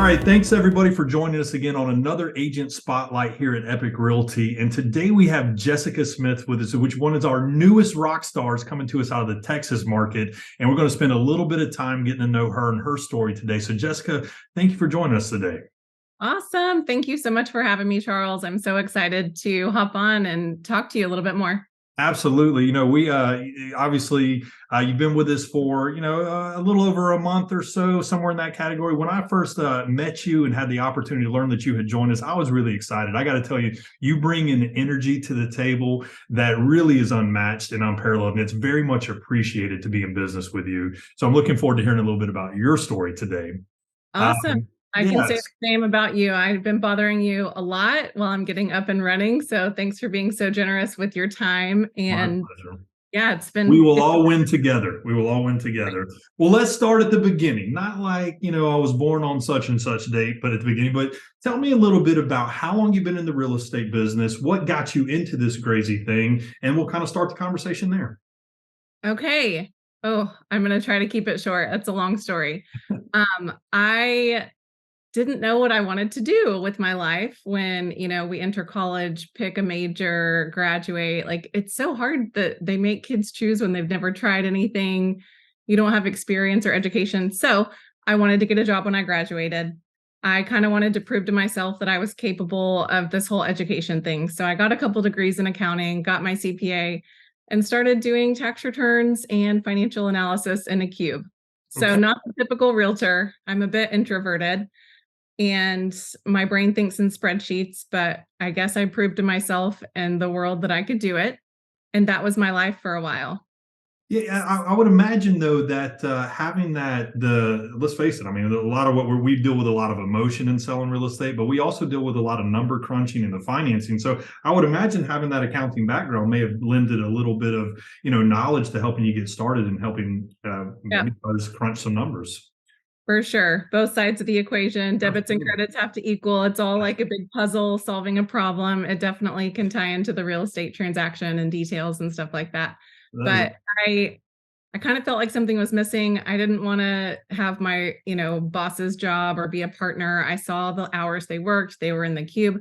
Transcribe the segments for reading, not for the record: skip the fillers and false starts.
right, thanks everybody for joining us again on another agent spotlight here at Epique Realty. And today we have Jessica Smith with us, which one is our newest rock stars coming to us out of the Texas market. And we're going to spend a little bit of time getting to know her and her story today. So Jessica, thank you for joining us today. Awesome. Thank you so much for having me, Charles. I'm so excited to hop on and talk to you a little bit more. Absolutely. We obviously you've been with us for a little over a month or so, somewhere in that category. When I first met you and had the opportunity to learn that you had joined us, I was really excited. I got to tell you, you bring an energy to the table that really is unmatched and unparalleled, and it's very much appreciated to be in business with you. So I'm looking forward to hearing a little bit about your story today. Awesome. I can say Yes. the same about you. I've been bothering you a lot while I'm getting up and running. So thanks for being so generous with your time. My And pleasure. yeah, We will it's all win together. We will all win great. together. Well, let's start at the beginning. Not like, I was born on such and such date, but at the beginning. But tell me a little bit about how long you've been in the real estate business, what got you into this crazy thing, and we'll kind of start the conversation there. Okay. Oh, I'm going to try to keep it short. That's a long story. I didn't know what I wanted to do with my life when, we enter college, pick a major, graduate. Like, it's so hard that they make kids choose when they've never tried anything. You don't have experience or education. So I wanted to get a job when I graduated. I kind of wanted to prove to myself that I was capable of this whole education thing. So I got a couple degrees in accounting, got my CPA, and started doing tax returns and financial analysis in a cube. So Okay. not the typical realtor. I'm a bit introverted and my brain thinks in spreadsheets, but I guess I proved to myself and the world that I could do it. And that was my life for a while. Yeah, I would imagine though that having let's face it, I mean, a lot of we deal with a lot of emotion in selling real estate, but we also deal with a lot of number crunching and the financing. So I would imagine having that accounting background may have lended a little bit of, knowledge to helping you get started and helping Yeah, us crunch some numbers. for sure. Both sides of the equation, debits and Absolutely. credits have to equal. It's all like a big puzzle solving a problem. It definitely can tie into the real estate transaction and details and stuff like that. That is But I kind of felt like something was missing. I didn't want to have my, boss's job or be a partner. I saw the hours they worked. They were in the cube.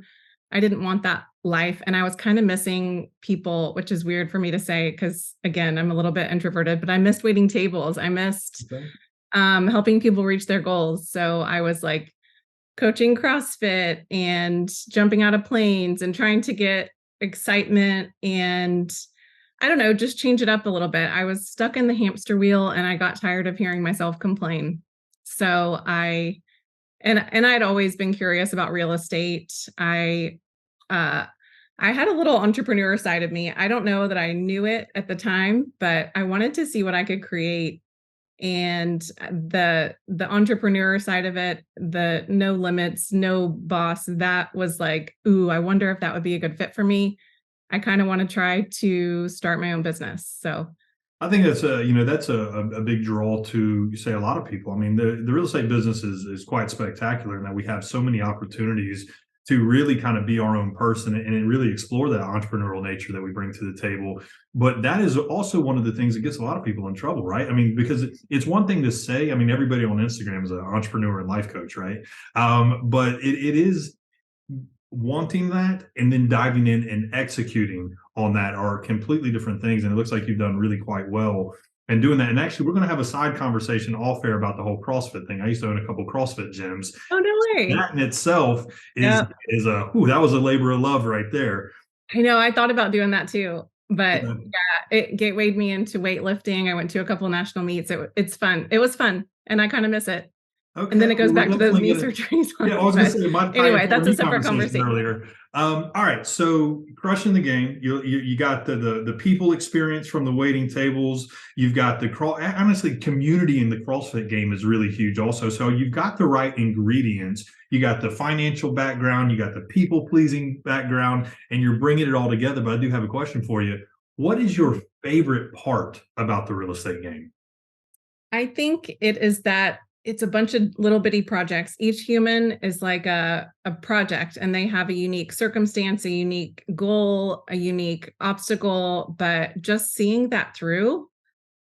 I didn't want that life. And I was kind of missing people, which is weird for me to say because, again, I'm a little bit introverted, but I missed waiting tables. I missed okay. helping people reach their goals. So I was like coaching CrossFit and jumping out of planes and trying to get excitement and I don't know, just change it up a little bit. I was stuck in the hamster wheel and I got tired of hearing myself complain. So and I'd always been curious about real estate. Uh I had a little entrepreneur side of me. I don't know that I knew it at the time, but I wanted to see what I could create and the entrepreneur side of it, the no limits, no boss, that was like, ooh, I wonder if that would be a good fit for me. I kind of want to try to start my own business. So I think that's a big draw to say a lot of people. I mean, the real estate business is quite spectacular in that we have so many opportunities to really kind of be our own person and really explore that entrepreneurial nature that we bring to the table. But that is also one of the things that gets a lot of people in trouble, right? I mean, because it's one thing to say, I mean, everybody on Instagram is an entrepreneur and life coach, right? But it is wanting that and then diving in and executing on that are completely different things. And it looks like you've done really quite well and doing that. And actually, we're going to have a side conversation off air about the whole CrossFit thing. I used to own a couple CrossFit gyms. oh no way. That in itself is Yeah. that was a labor of love right there. I know I thought about doing that too, but Yeah. yeah, it gatewayed me into weightlifting. I went to a couple national meets. It's fun. It was fun and I kind of miss it. And Okay, then it goes well, we're back to those definitely knee gonna. surgeries. Yeah, I was gonna But say it might tie anyway, into our that's a new separate conversation conversation. earlier. All right, so crushing the game. You got the people experience from the waiting tables. You've got the honestly community in the CrossFit game is really huge also. So you've got the right ingredients. You got the financial background. You got the people pleasing background, and you're bringing it all together. But I do have a question for you. What is your favorite part about the real estate game? I think it is that it's a bunch of little bitty projects. Each human is like a project and they have a unique circumstance, a unique goal, a unique obstacle, but just seeing that through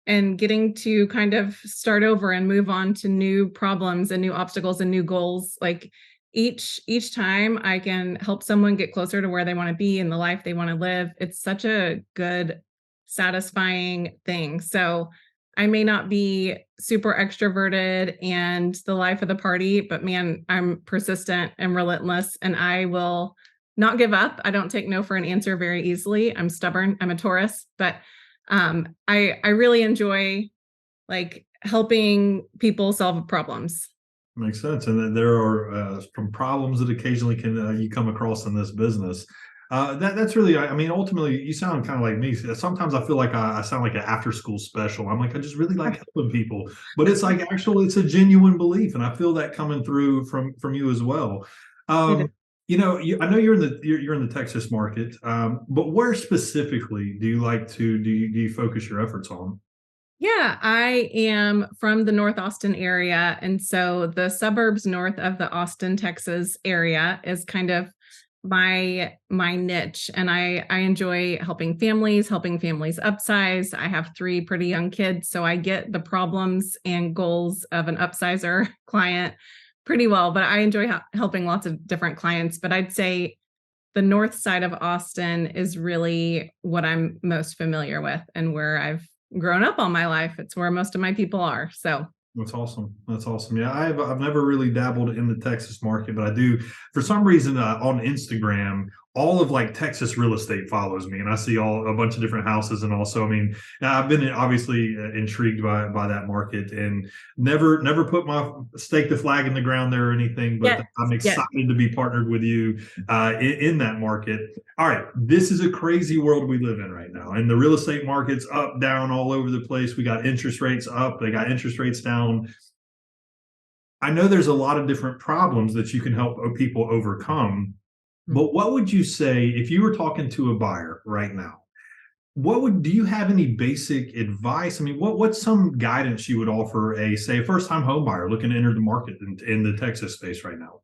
and getting to kind of start over and move on to new problems and new obstacles and new goals. Like each time I can help someone get closer to where they want to be in the life they want to live, it's such a good, satisfying thing. So I may not be super extroverted and the life of the party, but man, I'm persistent and relentless, and I will not give up. I don't take no for an answer very easily. I'm stubborn. I'm a Taurus, but I really enjoy like helping people solve problems. Makes sense. And then there are some problems that occasionally can you come across in this business. That's really, I mean, ultimately, you sound kind of like me. Sometimes I feel like I sound like an after school special. I'm like, I just really like helping people, but it's like actually, it's a genuine belief, and I feel that coming through from you as well. Um, I know you're in the Texas market, but where specifically do you like to do you focus your efforts on? Yeah, I am from the North Austin area. And so the suburbs north of the Austin, Texas area is kind of my niche. And I enjoy helping families upsize. I have three pretty young kids, so I get the problems and goals of an upsizer client pretty well, but I enjoy helping lots of different clients. But I'd say the north side of Austin is really what I'm most familiar with and where I've grown up all my life. It's where most of my people are. So That's awesome. That's awesome. Yeah, I've never really dabbled in the Texas market, but I do for some reason on Instagram. All of like Texas real estate follows me, and I see all a bunch of different houses. And also, I mean, I've been obviously intrigued by that market, and never put my stake the flag in the ground there or anything. But yes, I'm yes, excited to be partnered with you in that market. All right, this is a crazy world we live in right now, and the real estate market's up, down, all over the place. We got interest rates up, they got interest rates down. I know there's a lot of different problems that you can help people overcome, but what would you say if you were talking to a buyer right now? Do you have any basic advice? I mean, what's some guidance you would offer say a first time home buyer looking to enter the market in the Texas space right now?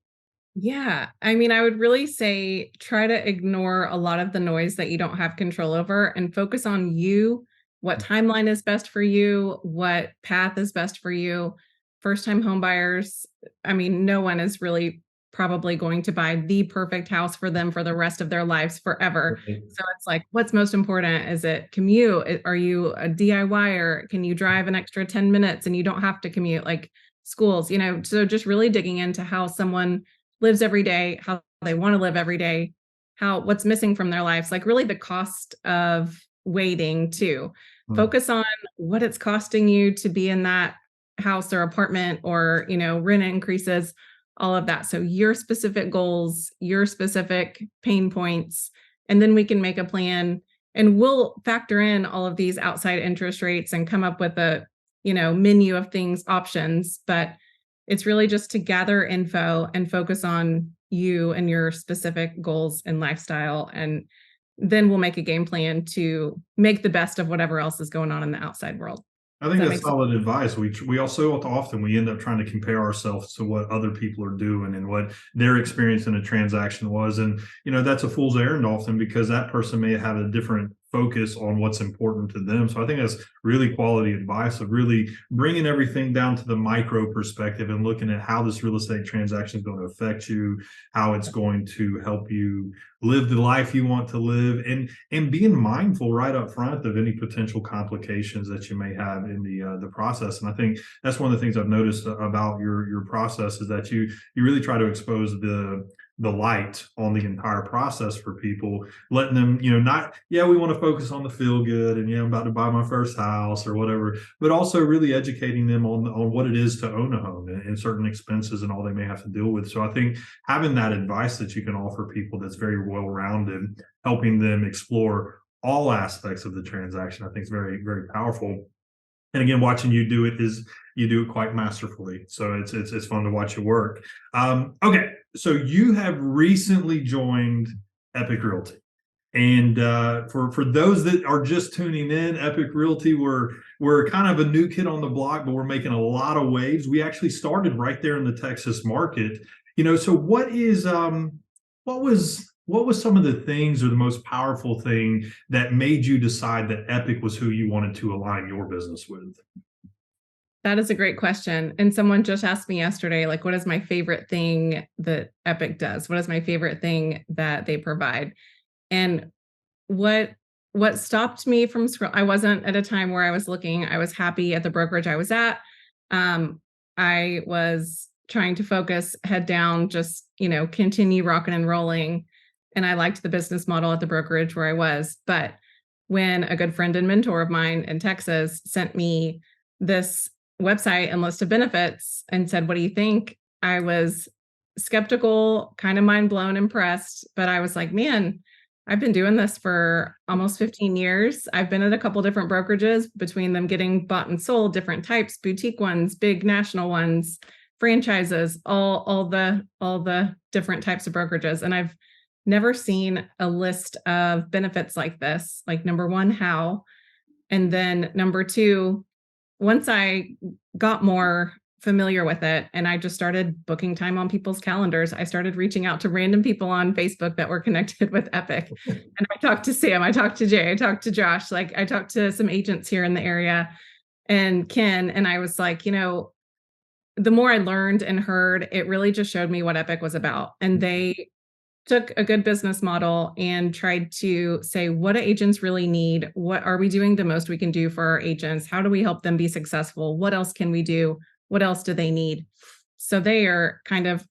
yeah. I mean, I would really say try to ignore a lot of the noise that you don't have control over and focus on you, what timeline is best for you, what path is best for you. First time home buyers, I mean, no one is really probably going to buy the perfect house for them for the rest of their lives forever. Right. So it's like, what's most important? Is it commute? Are you a DIYer? Can you drive an extra 10 minutes and you don't have to commute like schools, So just really digging into how someone lives every day, how they want to live every day, what's missing from their lives, like really the cost of waiting too. Mm. Focus on what it's costing you to be in that house or apartment or, rent increases, all of that. So your specific goals, your specific pain points, and then we can make a plan and we'll factor in all of these outside interest rates and come up with a, menu of things, options, but it's really just to gather info and focus on you and your specific goals and lifestyle. And then we'll make a game plan to make the best of whatever else is going on in the outside world. I Does think that that's make sense? solid advice. We also often we end up trying to compare ourselves to what other people are doing and what their experience in a transaction was, and that's a fool's errand often because that person may have a different focus on what's important to them. So I think that's really quality advice of really bringing everything down to the micro perspective and looking at how this real estate transaction is going to affect you, how it's going to help you live the life you want to live, and being mindful right up front of any potential complications that you may have in the process. And I think that's one of the things I've noticed about your process is that you really try to expose the light on the entire process for people, letting them, not, yeah, we want to focus on the feel good and yeah, I'm about to buy my first house or whatever, but also really educating them on what it is to own a home and certain expenses and all they may have to deal with. So I think having that advice that you can offer people that's very well-rounded, helping them explore all aspects of the transaction, I think is very, very powerful. And again, watching you do it is you do it quite masterfully. So it's fun to watch you work. Okay, so you have recently joined Epique Realty. And for those that are just tuning in, Epique Realty, we're kind of a new kid on the block, but we're making a lot of waves. We actually started right there in the Texas market. So what was what was some of the things or the most powerful thing that made you decide that Epique was who you wanted to align your business with? That is a great question. And someone just asked me yesterday, like, what is my favorite thing that Epique does? What is my favorite thing that they provide? And what what stopped me from I wasn't at a time where I was looking. I was happy at the brokerage I was at. I was trying to focus head down, just, continue rocking and rolling. And I liked the business model at the brokerage where I was. But when a good friend and mentor of mine in Texas sent me this website and list of benefits and said, "What do you think?" I was skeptical, kind of mind blown, impressed. But I was like, man, I've been doing this for almost 15 years. I've been at a couple different brokerages, between them getting bought and sold, different types, boutique ones, big national ones, franchises, all the different types of brokerages. And I've never seen a list of benefits like this. Like, number one, how? And then number two, once I got more familiar with it and I just started booking time on people's calendars, I started reaching out to random people on Facebook that were connected with Epique. And I talked to Sam, I talked to Jay, I talked to Josh, like I talked to some agents here in the area and Ken. And I was like, the more I learned and heard, it really just showed me what Epique was about. And they took a good business model and tried to say, what do agents really need? What are we doing the most we can do for our agents? How do we help them be successful? What else can we do? What else do they need? So they are kind of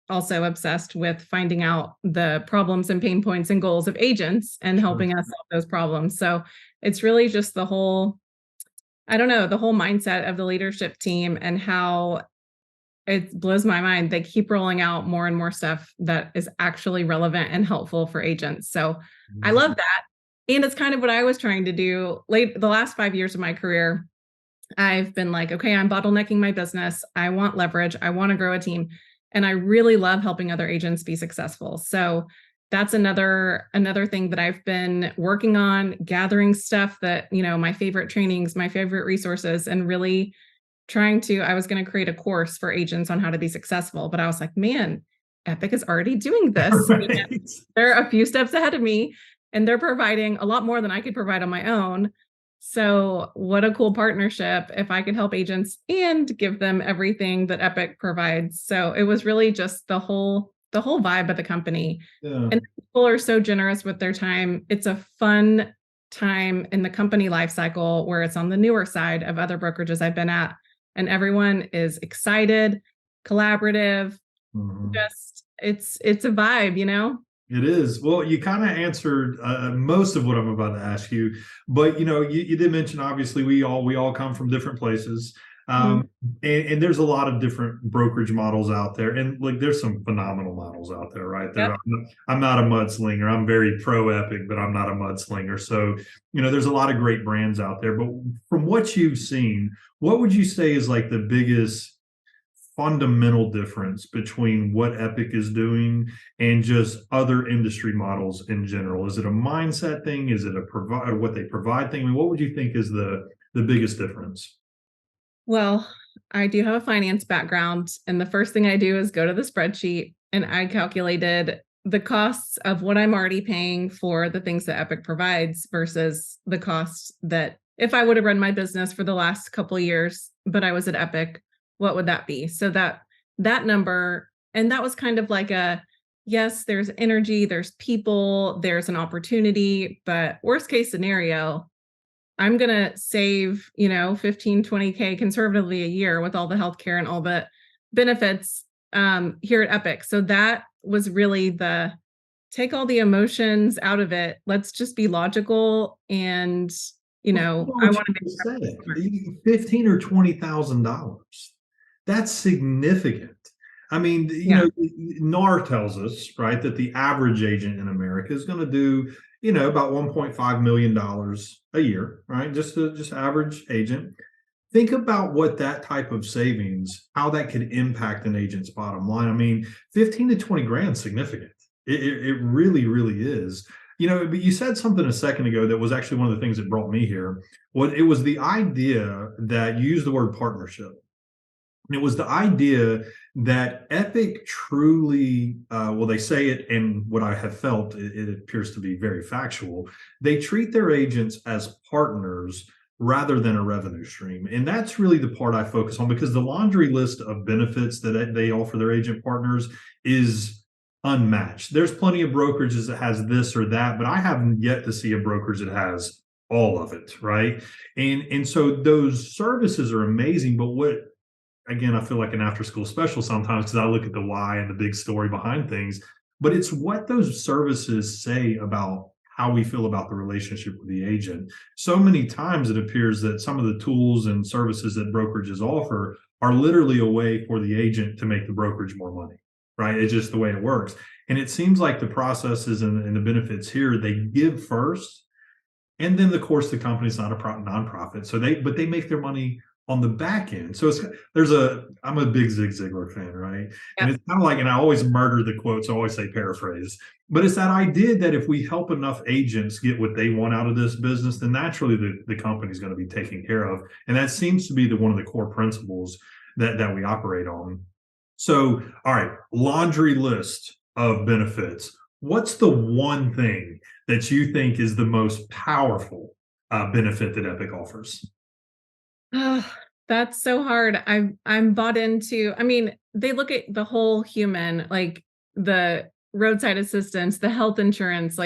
also obsessed with finding out the problems and pain points and goals of agents and helping us solve those problems. So it's really just the whole, I don't know, the whole mindset of the leadership team and how it blows my mind. They keep rolling out more and more stuff that is actually relevant and helpful for agents. So I love that. And it's kind of what I was trying to do the last 5 years of my career. I've been like, okay, I'm bottlenecking my business. I want leverage. I want to grow a team. And I really love helping other agents be successful. So that's another thing that I've been working on, gathering stuff that, my favorite trainings, my favorite resources, and really I was going to create a course for agents on how to be successful. But I was like, man, Epique is already doing this. Right. They're a few steps ahead of me and they're providing a lot more than I could provide on my own. So what a cool partnership if I could help agents and give them everything that Epique provides. So it was really just the whole vibe of the company. Yeah. And people are so generous with their time. It's a fun time in the company life cycle where it's on the newer side of other brokerages I've been at. And everyone is excited, collaborative. Just it's a vibe, It is. Well, you kind of answered most of what I'm about to ask you, but you did mention, obviously we all come from different places, and there's a lot of different brokerage models out there, and like there's some phenomenal models out there, right? Yep. I'm not a mudslinger. I'm very pro Epique, but I'm not a mudslinger. So there's a lot of great brands out there. But from what you've seen, what would you say is like the biggest fundamental difference between what Epique is doing and just other industry models in general? Is it a mindset thing? Is it what they provide thing? I mean, what would you think is the biggest difference? Well, I do have a finance background, and the first thing I do is go to the spreadsheet and I calculated the costs of what I'm already paying for the things that Epique provides versus the costs that if I would have run my business for the last couple of years, but I was at Epique, what would that be? So that number, and that was kind of like yes, there's energy, there's people, there's an opportunity, but worst case scenario, I'm going to save, 15, 20K conservatively a year with all the healthcare and all the benefits here at Epique. So that was really take all the emotions out of it. Let's just be logical. And, I want to make $15,000 or $20,000. That's significant. I mean, NAR tells us, right, that the average agent in America is going to do, about $1.5 million a year, right? Just average agent. Think about what that type of savings, how that could impact an agent's bottom line. I mean, 15 to 20 grand is significant. It really, really is. But you said something a second ago that was actually one of the things that brought me here. It was the idea that you used the word partnership. And it was the idea that Epic truly, well, they say it, and what I have felt, it appears to be very factual. They treat their agents as partners rather than a revenue stream. And that's really the part I focus on, because the laundry list of benefits that they offer their agent partners is unmatched. There's plenty of brokerages that has this or that, but I haven't yet to see a brokerage that has all of it, right? And so those services are amazing, but what, again, I feel like an after school special sometimes because I look at the why and the big story behind things, but it's what those services say about how we feel about the relationship with the agent. So many times it appears that some of the tools and services that brokerages offer are literally a way for the agent to make the brokerage more money, right? It's just the way it works. And it seems like the processes and the benefits here, they give first, and then of course the company's not a nonprofit, so but they make their money on the back end. So I'm a big Zig Ziglar fan, right? And Yep. it's kind of like, and I always murder the quotes, I always say paraphrase, but it's that idea that if we help enough agents get what they want out of this business, then naturally the company's going to be taken care of. And that seems to be one of the core principles that we operate on. So, all right, laundry list of benefits. What's the one thing that you think is the most powerful benefit that Epic offers? Oh, that's so hard. I'm bought into, I mean, they look at the whole human, like the roadside assistance, the health insurance,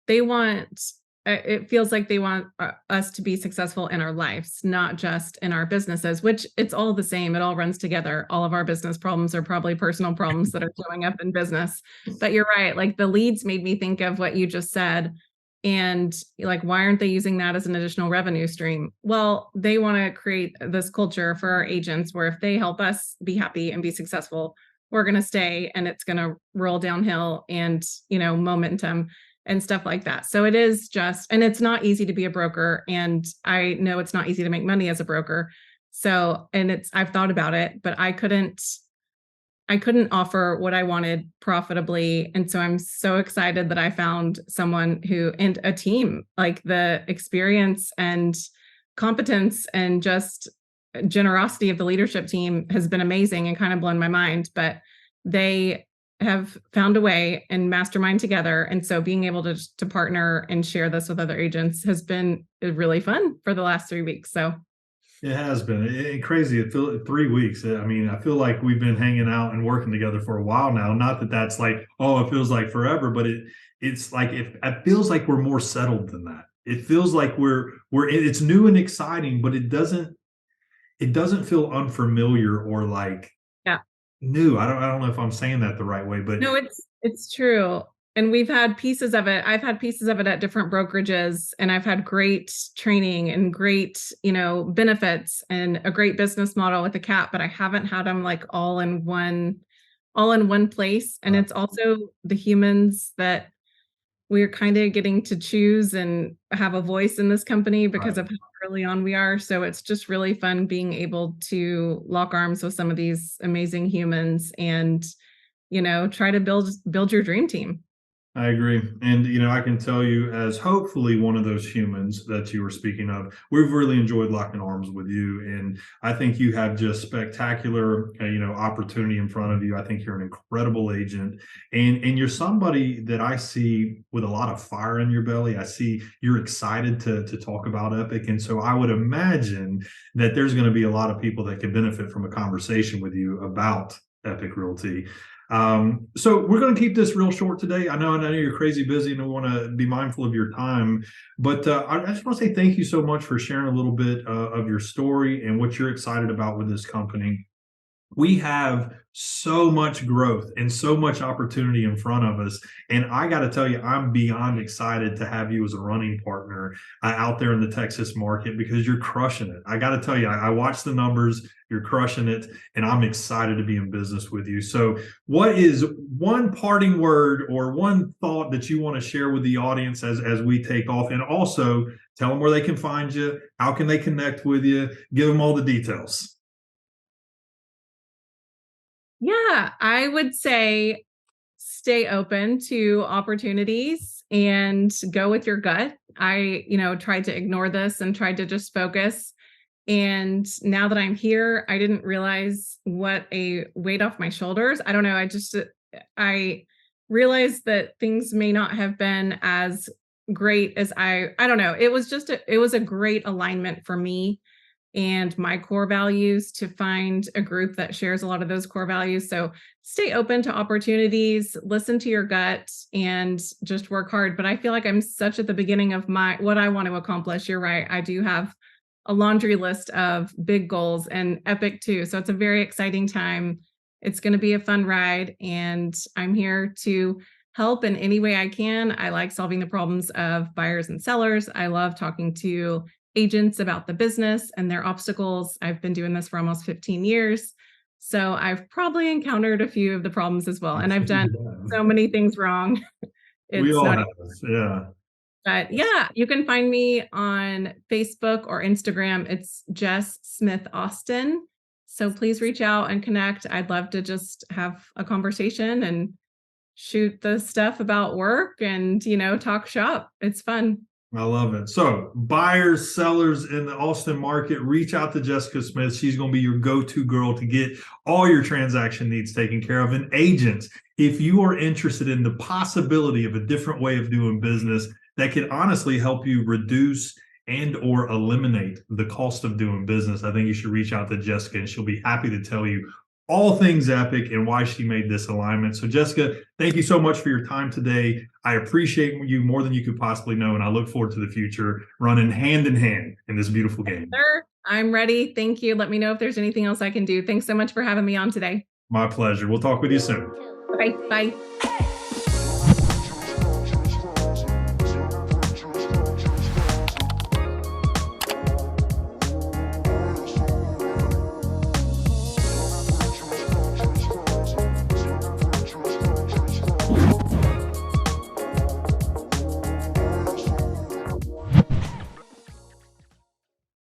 they want it feels like they want us to be successful in our lives, not just in our businesses, which it's all the same. It all runs together. All of our business problems are probably personal problems that are showing up in business. But you're right. Like the leads made me think of what you just said. And like, why aren't they using that as an additional revenue stream? Well, they want to create this culture for our agents where if they help us be happy and be successful, we're going to stay and it's going to roll downhill and, momentum and stuff like that. So it is just, and it's not easy to be a broker. And I know it's not easy to make money as a broker. So, and I've thought about it, but I couldn't offer what I wanted profitably. And so I'm so excited that I found someone and a team, like the experience and competence and just generosity of the leadership team has been amazing and kind of blown my mind. But they have found a way and mastermind together. And so being able to partner and share this with other agents has been really fun for the last 3 weeks. So It has been crazy. It feels 3 weeks. I mean, I feel like we've been hanging out and working together for a while now. Not that that's like, oh, it feels like forever, but it's like it feels like we're more settled than that. It feels like it's new and exciting, but it doesn't feel unfamiliar or like yeah. new. I don't know if I'm saying that the right way, but No, it's true. And we've had pieces of it. I've had pieces of it at different brokerages and I've had great training and great, benefits and a great business model with the cap, but I haven't had them like all in one place. And it's also the humans that we're kind of getting to choose and have a voice in this company because right. of how early on we are. So it's just really fun being able to lock arms with some of these amazing humans and try to build your dream team. I agree. And, I can tell you, as hopefully one of those humans that you were speaking of, we've really enjoyed locking arms with you. And I think you have just spectacular, opportunity in front of you. I think you're an incredible agent. And you're somebody that I see with a lot of fire in your belly. I see you're excited to talk about Epic. And so I would imagine that there's going to be a lot of people that could benefit from a conversation with you about Epic Realty. So we're going to keep this real short today. I know you're crazy busy and we want to be mindful of your time, but I just want to say thank you so much for sharing a little bit of your story and what you're excited about with this company. We have so much growth and so much opportunity in front of us. And I got to tell you, I'm beyond excited to have you as a running partner out there in the Texas market because you're crushing it. I got to tell you, I watch the numbers, you're crushing it, and I'm excited to be in business with you. So, what is one parting word or one thought that you want to share with the audience as we take off? And also tell them where they can find you, how can they connect with you, give them all the details. Yeah, I would say stay open to opportunities and go with your gut. I tried to ignore this and tried to just focus. And now that I'm here, I didn't realize what a weight off my shoulders. I don't know. I realized that things may not have been as great as I don't know. It was a great alignment for me and my core values to find a group that shares a lot of those core values. So stay open to opportunities, listen to your gut, and just work hard. But I feel like I'm such at the beginning of what I want to accomplish. You're right. I do have a laundry list of big goals and Epique too. So it's a very exciting time. It's going to be a fun ride, and I'm here to help in any way I can. I like solving the problems of buyers and sellers. I love talking to agents about the business and their obstacles. I've been doing this for almost 15 years. So I've probably encountered a few of the problems as well. And I've done so many things wrong. We It's all not, have, yeah. but yeah, you can find me on Facebook or Instagram. It's Jess Smith Austin. So please reach out and connect. I'd love to just have a conversation and shoot the stuff about work and, talk shop. It's fun. I love it. So, buyers, sellers in the Austin market, reach out to Jessica Smith. She's going to be your go-to girl to get all your transaction needs taken care of. And agents, if you are interested in the possibility of a different way of doing business that could honestly help you reduce and or eliminate the cost of doing business, I think you should reach out to Jessica, and she'll be happy to tell you all things Epique and why she made this alignment. So Jessica, thank you so much for your time today. I appreciate you more than you could possibly know, and I look forward to the future running hand in hand in this beautiful game. Sir, I'm ready. Thank you. Let me know if there's anything else I can do. Thanks so much for having me on today. My pleasure. We'll talk with you soon. Okay, bye.